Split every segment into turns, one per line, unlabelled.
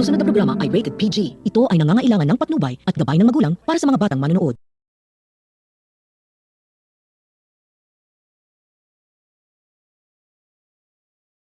susunod na programa ay rated PG. Ito ay nangangailangan ng patnubay at gabay ng magulang para sa mga batang manonood.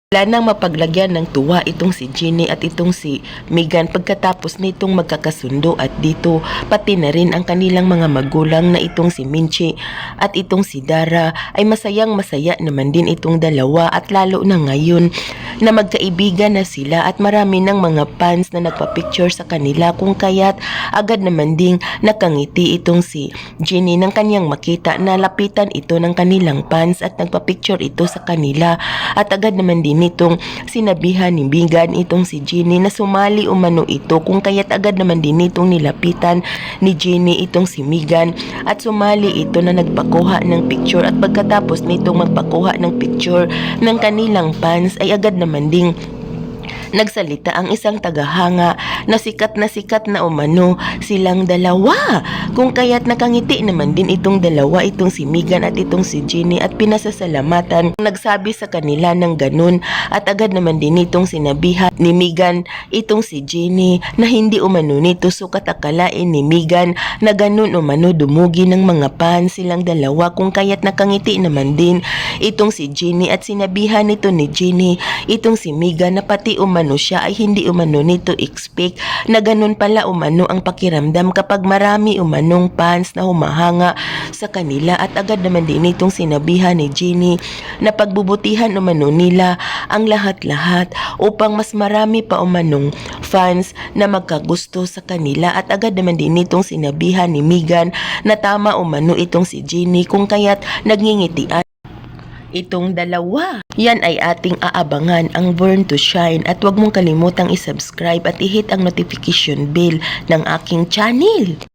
Wala nang mapaglagyan ng tuwa itong si Ginny at itong si Megan pagkatapos nitong magkakasundo at dito pati na rin ang kanilang mga magulang na itong si Minchi at itong si Dara ay masayang masaya naman din itong dalawa at lalo na ngayon na magkaibigan na sila at marami ng mga fans na nagpa-picture sa kanila kung kaya't agad naman ding nakangiti itong si Ginny nang kanyang makita na lapitan ito ng kanilang fans at nagpa-picture ito sa kanila at agad naman din nitong sinabihan ni Megan itong si Ginny na sumali umano ito kung kaya't agad naman din nitong nilapitan ni Ginny itong si Megan at sumali ito na nagpakuha ng picture at pagkatapos nitong magpakuha ng picture ng kanilang fans ay agad naman ding nagsalita ang isang tagahanga na sikat na umano silang dalawa. Kung kaya't nakangiti naman din itong dalawa, itong si Megan at itong si Ginny at pinasasalamatan. Nagsabi sa kanila ng ganun at agad naman din itong sinabihan ni Megan itong si Ginny na hindi umano nito sukat akalain ni Megan na ganun umano dumugi ng mga fans silang dalawa. Kung kaya't nakangiti naman din itong si Ginny at sinabihan nito ni Ginny itong si Megan na pati umano siya ay hindi umano nito expect na ganun pala umano ang pakiramdam kapag marami umanong fans na humahanga sa kanila at agad naman din itong sinabihan ni Ginny na pagbubutihan umano nila ang lahat-lahat upang mas marami pa umanong fans na magkagusto sa kanila at agad naman din itong sinabihan ni Megan na tama umano itong si Ginny kung kaya't nagngingitian itong dalawa. Yan ay ating aabangan ang Born to Shine at huwag mong kalimutang isubscribe at i-hit ang notification bell ng aking channel.